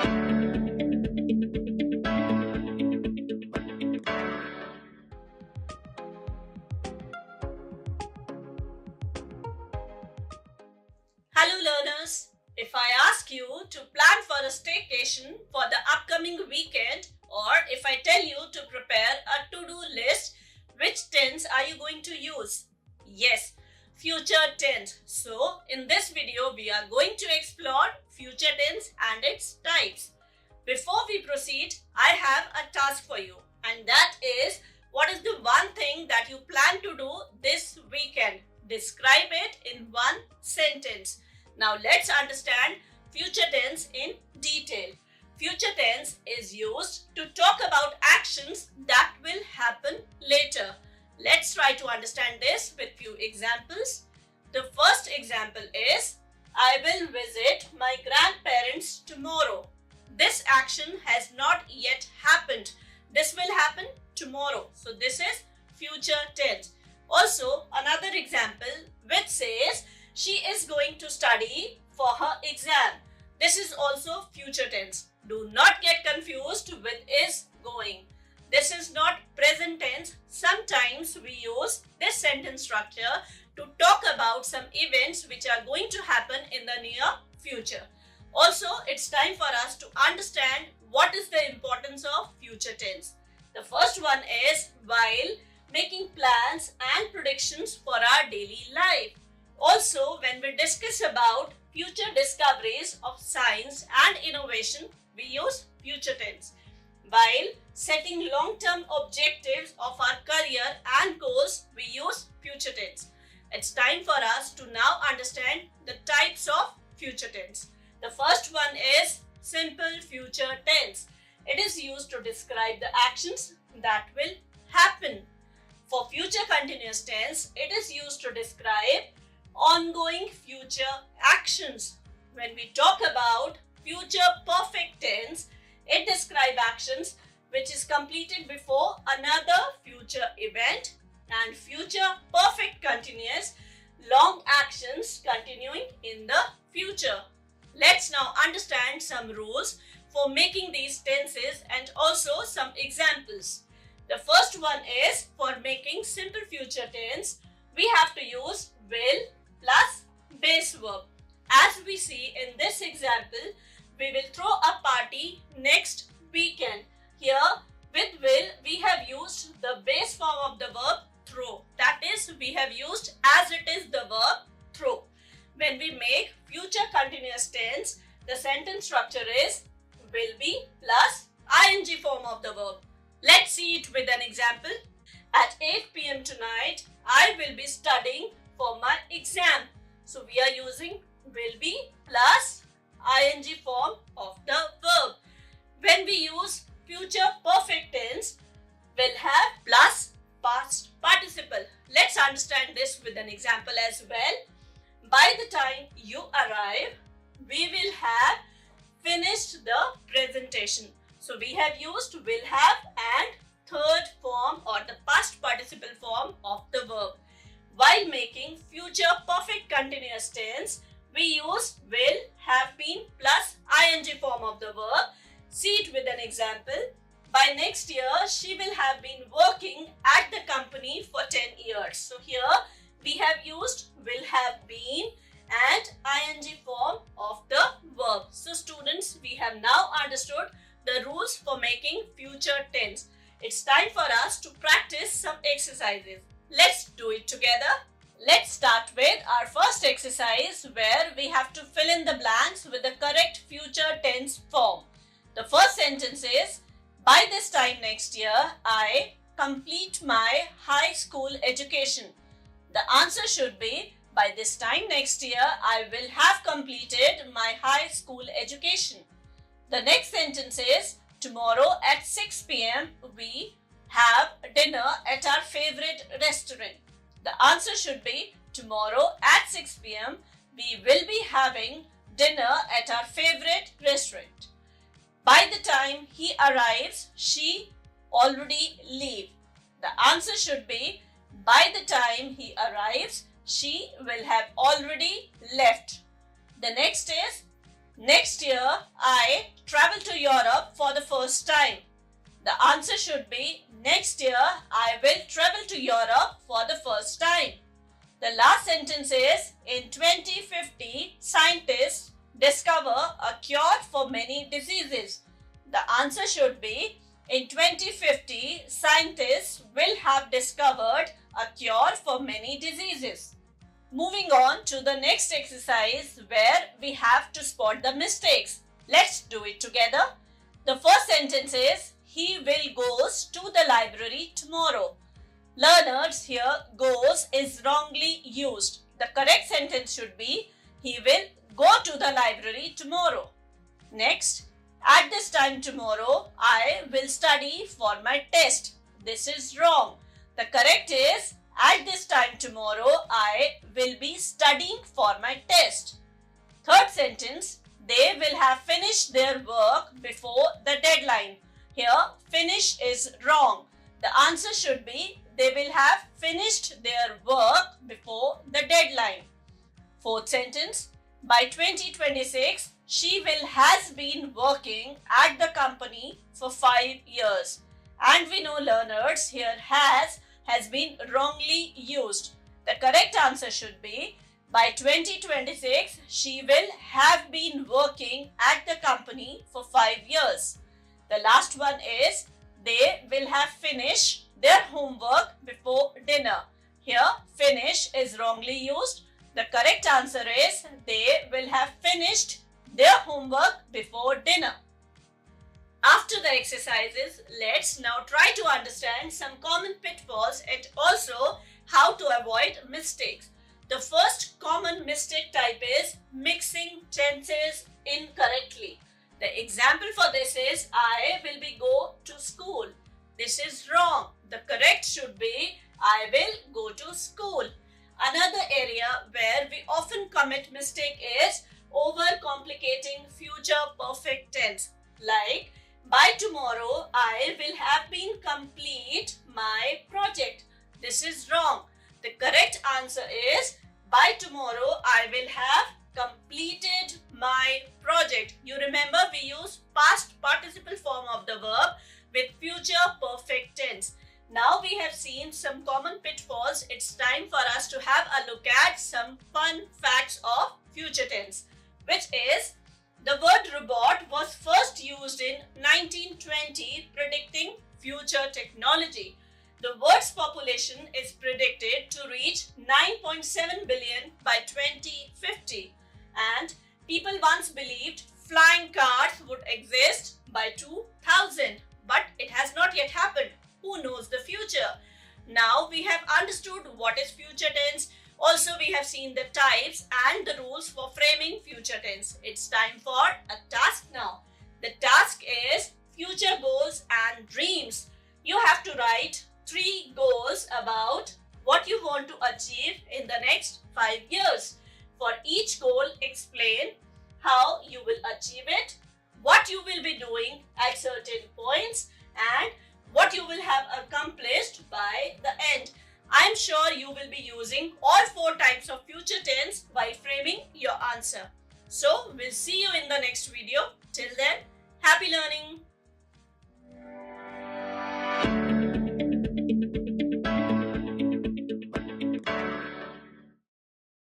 Hello learners, if I ask you to plan for a staycation for the upcoming weekend, or if I tell you to prepare a to-do list, which tense are you going to use? Yes, future tense. So in this video we are going to explore future tense and its types. Before we proceed, I have a task for you, and that is, what is the one thing that you plan to do this weekend? Describe it in one sentence. Now let's understand future tense in detail. Future tense is used to talk about actions that will happen later. Let's try to understand this with few examples. The first example is, I will visit my grandparents tomorrow. This action has not yet happened. This will happen tomorrow. So this is future tense. Also, another example which says she is going to study for her exam. This is also future tense. Do not get confused with is going. This is not present tense. Sometimes we use this sentence structure to talk about some events which are going to happen in the near future. Also, it's time for us to understand what is the importance of future tense. The first one is while making plans and predictions for our daily life. Also, when we discuss about future discoveries of science and innovation, we use future tense. While setting long-term objectives of our career and goals, we use future tense. It's time for us to now understand the types of future tense. The first one is simple future tense. It is used to describe the actions that will happen. For future continuous tense, it is used to describe ongoing future actions. When we talk about future perfect tense, it describes actions which is completed before another future event, and future perfect continuous, long actions continuing in the future. Let's now understand some rules for making these tenses and also some examples. The first one is, for making simple future tense, we have to use will plus base verb. As we see in this example, we will throw a party next weekend. Here with will, we have used the base form of the verb throw. That is, we have used as it is the verb throw. When we make future continuous tense, the sentence structure is will be plus ing form of the verb. Let's see it with an example. At 8 p.m. tonight, I will be studying for my exam. So we are using will be plus ing form of the verb. When we use future perfect tense, will have plus past participle. Let's understand this with an example as well. By the time you arrive, we will have finished the presentation. So we have used will have and third form or the past participle form of the verb. While making future perfect continuous tense, we use will have been plus ing form of the verb. See it with an example. By next year, she will have been working at the company for 10 years. So here we have used will have been and ing form of the verb. So students, we have now understood the rules for making future tense. It's time for us to practice some exercises. Let's do it together. Let's start with our first exercise where we have to fill in the blanks with the correct future tense form. The first sentence is, by this time next year, I complete my high school education. The answer should be, by this time next year, I will have completed my high school education. The next sentence is, tomorrow at 6 p.m. we have dinner at our favorite restaurant. The answer should be, tomorrow at 6 p.m. we will be having dinner at our favorite restaurant. By the time he arrives, she already leave. The answer should be, by the time he arrives, she will have already left. The next is, Next year, I travel to Europe for the first time. The answer should be next year, I will travel to Europe for the first time. The last sentence is in 2050, scientists discover a cure for many diseases. The answer should be in 2050, scientists will have discovered a cure for many diseases. Moving on to the next exercise where we have to spot the mistakes. Let's do it together. The first sentence is he will goes to the library tomorrow. Learners, here goes is wrongly used. The correct sentence should be he will go to the library tomorrow. Next, at this time tomorrow, I will study for my test. This is wrong. The correct is at this time tomorrow, I will be studying for my test. Third sentence, they will have finished their work before the deadline. Here, finish is wrong. The answer should be they will have finished their work before the deadline. Fourth sentence, by 2026, she will has been working at the company for 5 years. And we know learners here has been wrongly used. The correct answer should be by 2026, she will have been working at the company for 5 years. The last one is they will have finished their homework before dinner. Here, finish is wrongly used. The correct answer is they will have finished their homework before dinner. After the exercises, let's now try to understand some common pitfalls and also how to avoid mistakes. The first common mistake type is mixing tenses incorrectly. The example for this is I will be go to school. This is wrong. The correct should be I will go to school. Another area where we often commit mistake is overcomplicating future perfect tense. Like by tomorrow I will have been complete my project. This is wrong. The correct answer is by tomorrow I will have completed my project. You remember we use past participle form of the verb with future perfect tense. Now we have seen some common pitfalls. It's time for us to have a look at some fun facts of future tense, which is the word robot was first used in 1920 predicting future technology. The world's population is predicted to reach 9.7 billion by 2050, and people once believed flying cars would exist by 2000, but it has not yet happened. Who knows the future? Now we have understood what is future tense. Also, we have seen the types and the rules for framing future tense. It's time for a task now. The task is future goals and dreams. You have to write 3 goals about what you want to achieve in the next 5 years. For each goal, explain how you will achieve it, what you will be doing at certain points, and what you will have accomplished by the end. I am sure you will be using all 4 types of future tense by framing your answer. So, we'll see you in the next video. Till then, happy learning!